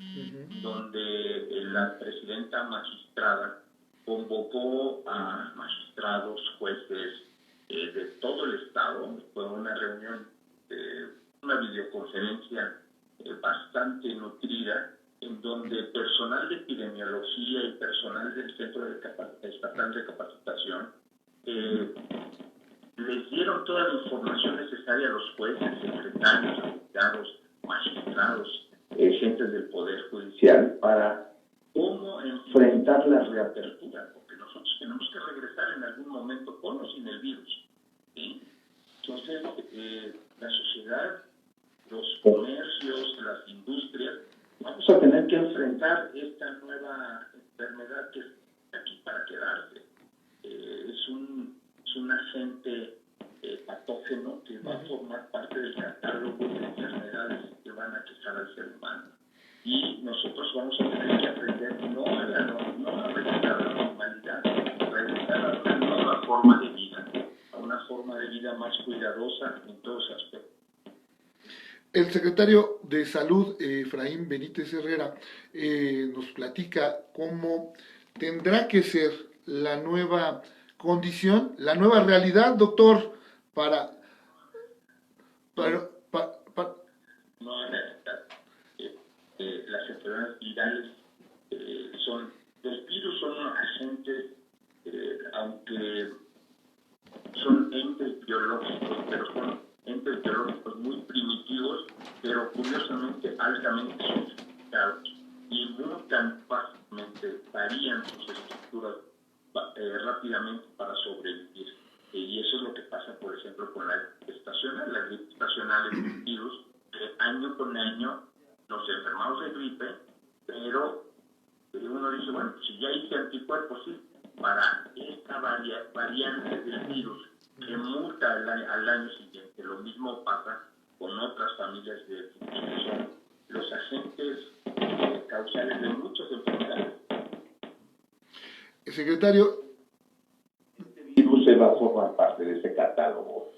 donde la presidenta magistrada convocó a magistrados, jueces de todo el estado. Fue una reunión, una videoconferencia bastante nutrida, en donde personal de epidemiología y personal del Centro Estatal de Capacitación les dieron toda la información necesaria a los jueces, secretarios, abogados, magistrados, gentes del Poder Judicial para cómo enfrentar la reapertura, porque nosotros tenemos que regresar en algún momento con o sin el virus, ¿sí? Entonces, la sociedad, los comercios, las industrias, vamos a tener que enfrentar esta nueva enfermedad que está aquí para quedarse. Es un agente patógeno que va a formar parte del catálogo de enfermedades que van a aquejar al ser humano. Y nosotros vamos a tener que aprender no a regresar a la normalidad, regresar a una nueva forma de vida, a una forma de vida más cuidadosa en todos aspectos. El secretario de Salud, Efraín Benítez Herrera, nos platica cómo tendrá que ser la nueva condición, la nueva realidad, doctor, para No, en realidad, las enfermedades virales los virus son agentes, aunque son entes biológicos, pero son entes biológicos muy primitivos, pero curiosamente altamente sofisticados y mutan fácilmente, varían sus estructuras rápidamente para sobrevivir. Y eso es lo que pasa, por ejemplo, con la gripe estacional. La gripe estacional es un virus que año con año nos enfermamos de gripe, pero uno dice, bueno, si ya hice anticuerpos, sí, para esta variante del virus que muta al año siguiente. Lo mismo pasa con otras familias de virus, que son los agentes causales de muchas enfermedades. Secretario, este virus se va a formar parte de ese catálogo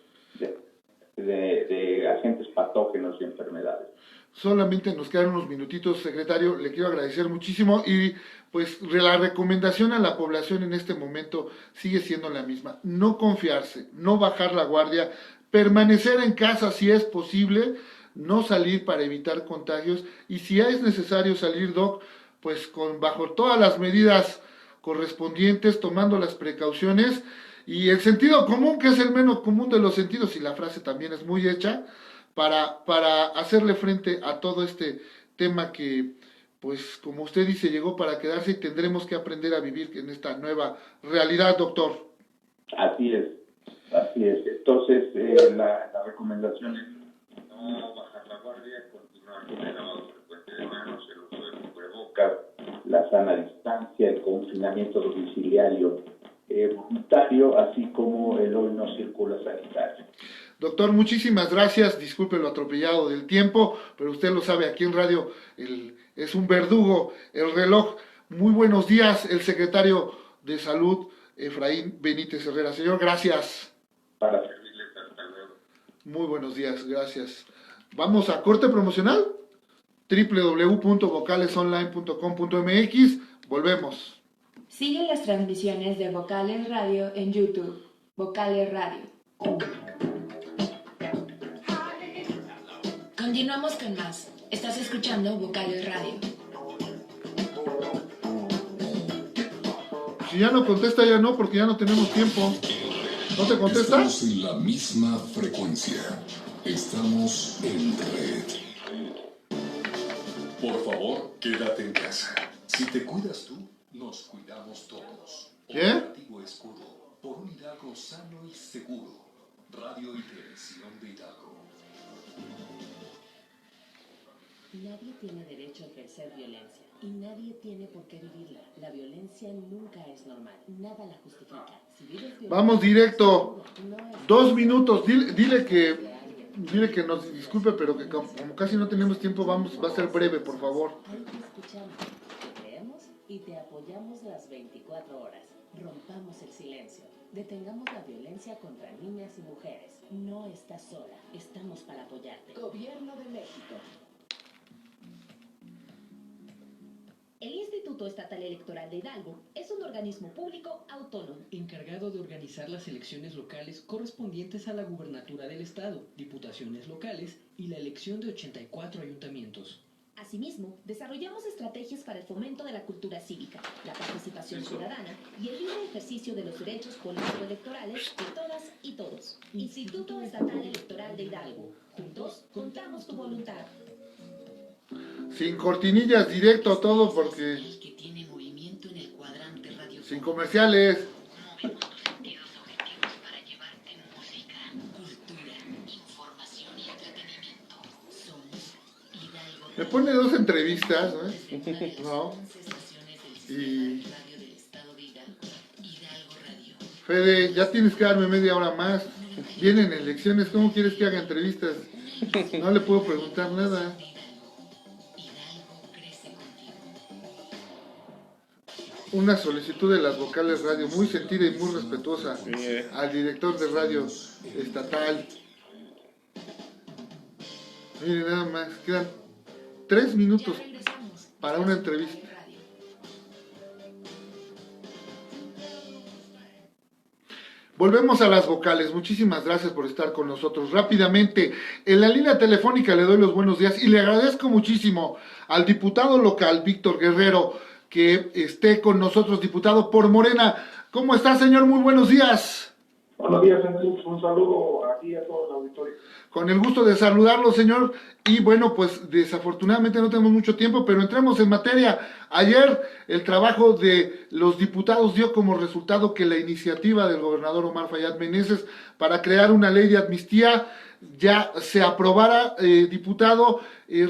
de agentes patógenos y enfermedades. Solamente nos quedan unos minutitos, secretario. Le quiero agradecer muchísimo y pues la recomendación a la población en este momento sigue siendo la misma. No confiarse, no bajar la guardia, permanecer en casa si es posible, no salir para evitar contagios y si es necesario salir, doc, pues bajo todas las medidas correspondientes, tomando las precauciones y el sentido común, que es el menos común de los sentidos, y la frase también es muy hecha, para hacerle frente a todo este tema que, pues, como usted dice, llegó para quedarse y tendremos que aprender a vivir en esta nueva realidad, doctor. Así es. Entonces, la recomendación es no bajar la guardia, continuar con el lavado frecuente de manos, el uso de cubrebocas, la sana distancia, el confinamiento domiciliario voluntario, así como el hoy no circula sanitario. Doctor, muchísimas gracias. Disculpe lo atropellado del tiempo, pero usted lo sabe, aquí en radio es un verdugo el reloj. Muy buenos días, el secretario de Salud, Efraín Benítez Herrera. Señor, gracias. Para servirles, hasta luego. Muy buenos días, gracias. Vamos a corte promocional, www.vocalesonline.com.mx. Volvemos. Sigue las transmisiones de Vocales Radio en YouTube. Vocales Radio. Continuamos con más. Estás escuchando Vocales Radio. Si ya no contesta, ya no, porque ya no tenemos tiempo. ¿No te contesta? Estamos en la misma frecuencia. Estamos en red. Por favor, quédate en casa. Si te cuidas tú, nos cuidamos todos. ¿Qué? Operativo Escudo, por un Hidalgo sano y seguro. Radio y Televisión de Hidalgo. Nadie tiene derecho a ejercer violencia y nadie tiene por qué vivirla. La violencia nunca es normal, nada la justifica. Si vives violencia, Vamos directo. no es 2 minutos. Dile que nos disculpe, pero que como casi no tenemos tiempo, va a ser breve, por favor. Ahí te escuchamos, te creemos y te apoyamos las 24 horas. Rompamos el silencio. Detengamos la violencia contra niñas y mujeres. No estás sola, estamos para apoyarte. Gobierno de México. El Instituto Estatal Electoral de Hidalgo es un organismo público autónomo, encargado de organizar las elecciones locales correspondientes a la gubernatura del estado, diputaciones locales y la elección de 84 ayuntamientos. Asimismo, desarrollamos estrategias para el fomento de la cultura cívica, la participación ciudadana y el libre ejercicio de los derechos político-electorales de todas y todos. Instituto Estatal Electoral de Hidalgo. Juntos, contamos tu voluntad. Sin cortinillas, directo a todo, porque... Que tiene movimiento en el cuadrante radio. Sin comerciales. Movemos tus sentidos auditivos para llevarte música, cultura, información y entretenimiento. Somos Hidalgo. Me pone 2 entrevistas, ¿no? Y... Fede, ya tienes que darme media hora más. Vienen elecciones, ¿cómo quieres que haga entrevistas? No le puedo preguntar nada. Una solicitud de las vocales radio muy sentida y muy respetuosa al director de radio estatal. Miren, nada más, quedan 3 minutos para una entrevista. Volvemos a las vocales. Muchísimas gracias por estar con nosotros. Rápidamente, en la línea telefónica le doy los buenos días y le agradezco muchísimo al diputado local, Víctor Guerrero, que esté con nosotros, diputado por Morena. ¿Cómo está, señor? Muy buenos días. Buenos días, Enrique. Un saludo a ti y a todo el auditorio. Con el gusto de saludarlo, señor. Y bueno, pues desafortunadamente no tenemos mucho tiempo, pero entremos en materia. Ayer el trabajo de los diputados dio como resultado que la iniciativa del gobernador Omar Fayad Meneses para crear una ley de amnistía ya se aprobara, diputado.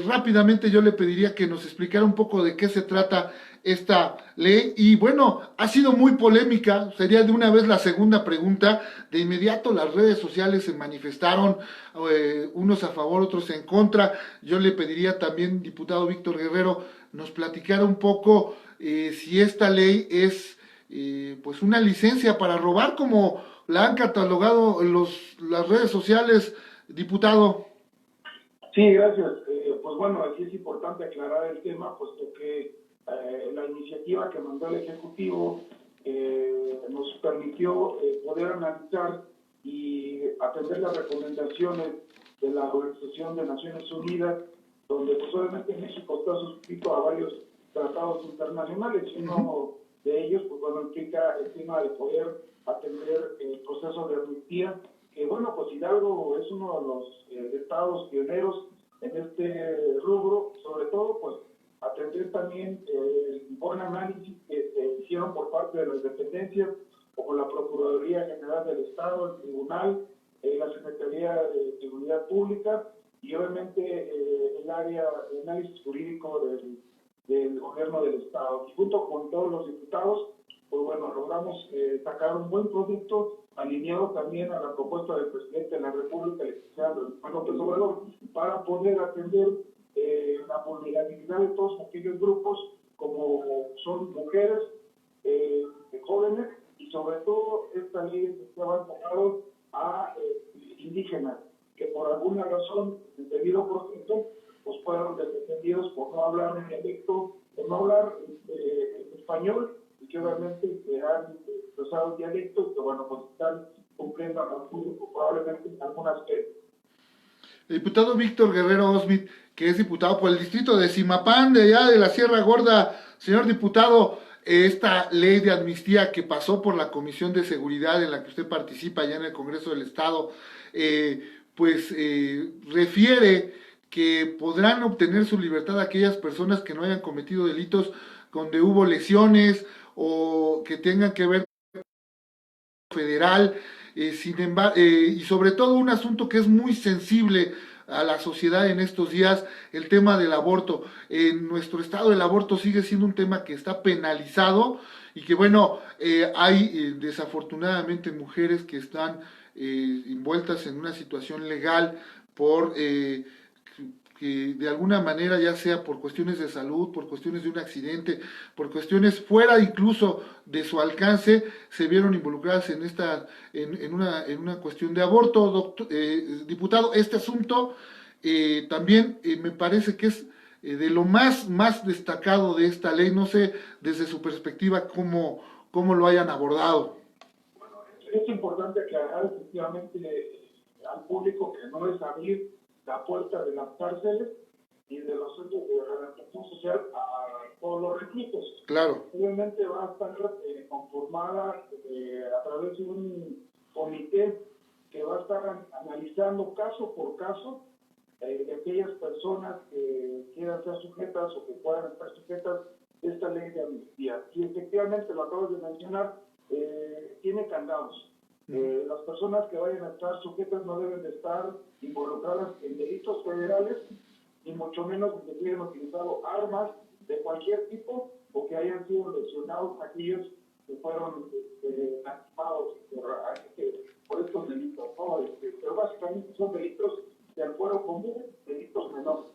Rápidamente yo le pediría que nos explicara un poco de qué se trata esta ley, y bueno, ha sido muy polémica. Sería de una vez la segunda pregunta. De inmediato las redes sociales se manifestaron, unos a favor, otros en contra. Yo le pediría también, diputado Víctor Guerrero, nos platicara un poco si esta ley es pues una licencia para robar, como la han catalogado las redes sociales, diputado. Sí, gracias. Pues bueno, aquí es importante aclarar el tema, puesto que la iniciativa que mandó el Ejecutivo nos permitió poder analizar y atender las recomendaciones de la Organización de Naciones Unidas, donde pues obviamente México está suscrito a varios tratados internacionales, y uno de ellos pues bueno implica el tema de poder atender el proceso de amnistía, que bueno, pues Hidalgo es uno de los estados pioneros en este rubro, sobre todo pues atender también el buen análisis que se hicieron por parte de las dependencias, como la Procuraduría General del Estado, el Tribunal, la Secretaría de Seguridad Pública y obviamente el área de análisis jurídico del Gobierno del Estado. Y junto con todos los diputados, pues bueno, logramos sacar un buen producto alineado también a la propuesta del presidente de la República, el licenciado López Obrador, para poder atender la vulnerabilidad de todos aquellos grupos, como son mujeres, jóvenes, y sobre todo esta ley estaba enfocada a indígenas, que por alguna razón, el debido proceso, pues fueron defendidos por no hablar un dialecto, por no hablar español, y que obviamente han usado dialectos que bueno, pues están cumpliendo probablemente algunas veces. El diputado Víctor Guerrero Osmit, que es diputado por el distrito de Zimapán, de allá de la Sierra Gorda. Señor diputado, esta ley de amnistía que pasó por la Comisión de Seguridad en la que usted participa allá en el Congreso del Estado, refiere que podrán obtener su libertad aquellas personas que no hayan cometido delitos donde hubo lesiones o que tengan que ver con el federal, sin embargo, y sobre todo un asunto que es muy sensible a la sociedad en estos días el tema del aborto. En nuestro estado el aborto sigue siendo un tema que está penalizado y que bueno, hay desafortunadamente mujeres que están envueltas en una situación legal por que de alguna manera, ya sea por cuestiones de salud, por cuestiones de un accidente, por cuestiones fuera incluso de su alcance, se vieron involucradas en una cuestión de aborto. Diputado, este asunto también me parece que es de lo más destacado de esta ley. No sé desde su perspectiva cómo lo hayan abordado. Bueno, es importante aclarar efectivamente al público que no es abrir la puerta de las cárceles y de los centros de rehabilitación social a todos los reclusos. Claro. Obviamente va a estar conformada a través de un comité que va a estar analizando caso por caso de aquellas personas que quieran ser sujetas o que puedan estar sujetas de esta ley de amnistía. Y efectivamente, lo acabas de mencionar, tiene candados. Las personas que vayan a estar sujetas no deben de estar involucradas en delitos federales, y mucho menos que hayan utilizado armas de cualquier tipo o que hayan sido lesionados aquellos que fueron lastimados por estos delitos, ¿no? Pero básicamente son delitos del fuero común, delitos menores.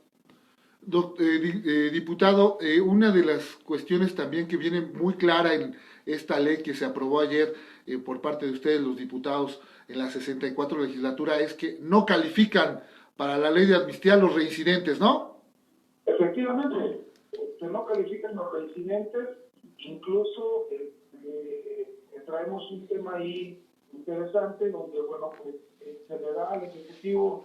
Diputado, una de las cuestiones también que viene muy clara en esta ley que se aprobó ayer por parte de ustedes, los diputados, en la 64 legislatura, es que no califican para la ley de amnistía los reincidentes, ¿no? Efectivamente, que no califican los reincidentes. Incluso traemos un tema ahí interesante donde, bueno, pues se le da al Ejecutivo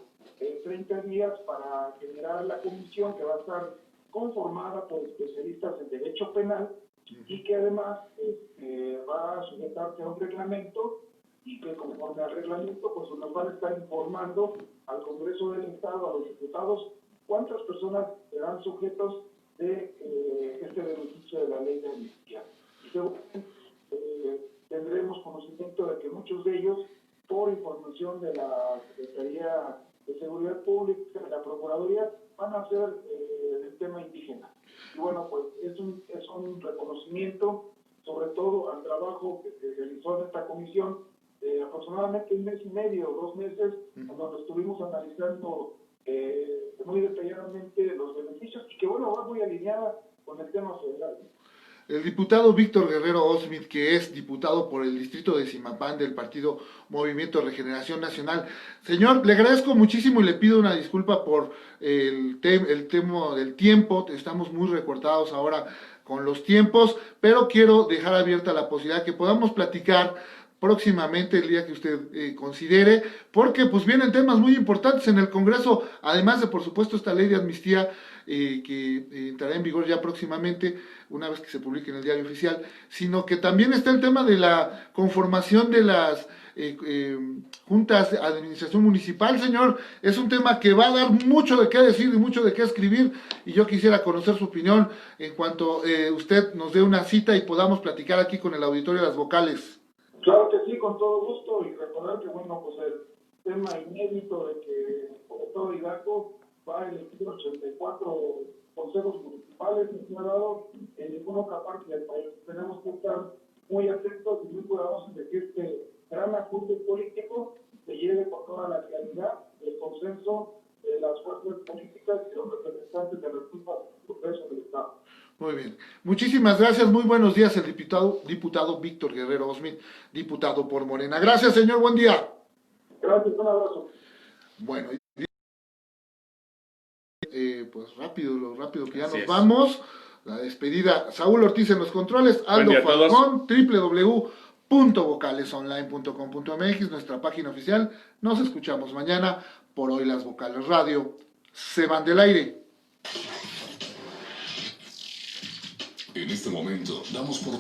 30 días para generar la comisión que va a estar conformada por especialistas en derecho penal y que además va a sujetarse a un reglamento, y que conforme al reglamento pues nos van a estar informando al Congreso del Estado, a los diputados, cuántas personas serán sujetos de este beneficio de la ley de amnistía. Y seguramente tendremos conocimiento de que muchos de ellos, por información de la Secretaría de Seguridad Pública, de la Procuraduría, van a ser el tema indígena. Y bueno, pues es un reconocimiento sobre todo al trabajo que se realizó en esta comisión de aproximadamente 1 mes y medio, 2 meses, donde estuvimos analizando muy detalladamente los beneficios, y que bueno, va muy alineada con el tema federal. El diputado Víctor Guerrero Osmith, que es diputado por el distrito de Zimapán del partido Movimiento Regeneración Nacional. Señor, le agradezco muchísimo y le pido una disculpa por el tema del tiempo. Estamos muy recortados ahora con los tiempos, pero quiero dejar abierta la posibilidad que podamos platicar próximamente, el día que usted considere, porque pues vienen temas muy importantes en el Congreso, además de por supuesto esta ley de amnistía que entrará en vigor ya próximamente, una vez que se publique en el Diario Oficial, sino que también está el tema de la conformación de las juntas de administración municipal. Señor, es un tema que va a dar mucho de qué decir y mucho de qué escribir, y yo quisiera conocer su opinión en cuanto usted nos dé una cita y podamos platicar aquí con el auditorio de las vocales. Claro que sí, con todo gusto, y recordar que, bueno, pues el tema inédito de que, sobre todo Hidalgo, va a elegir 84 consejos municipales, en ninguna otra parte del país. Tenemos que estar muy atentos y muy cuidadosos en que este gran ajuste político se lleve con toda la claridad, el consenso de las fuerzas políticas y los representantes de las juntas del Congreso del Estado. Muy bien. Muchísimas gracias. Muy buenos días, el diputado Víctor Guerrero Osmith, diputado por Morena. Gracias, señor. Buen día. Gracias. Un abrazo. Bueno, pues lo rápido que ya Así nos es. Vamos. La despedida. Saúl Ortiz en los controles. Aldo Falcón, www.vocalesonline.com.mx, nuestra página oficial. Nos escuchamos mañana. Por hoy las Vocales Radio se van del aire. En este momento damos por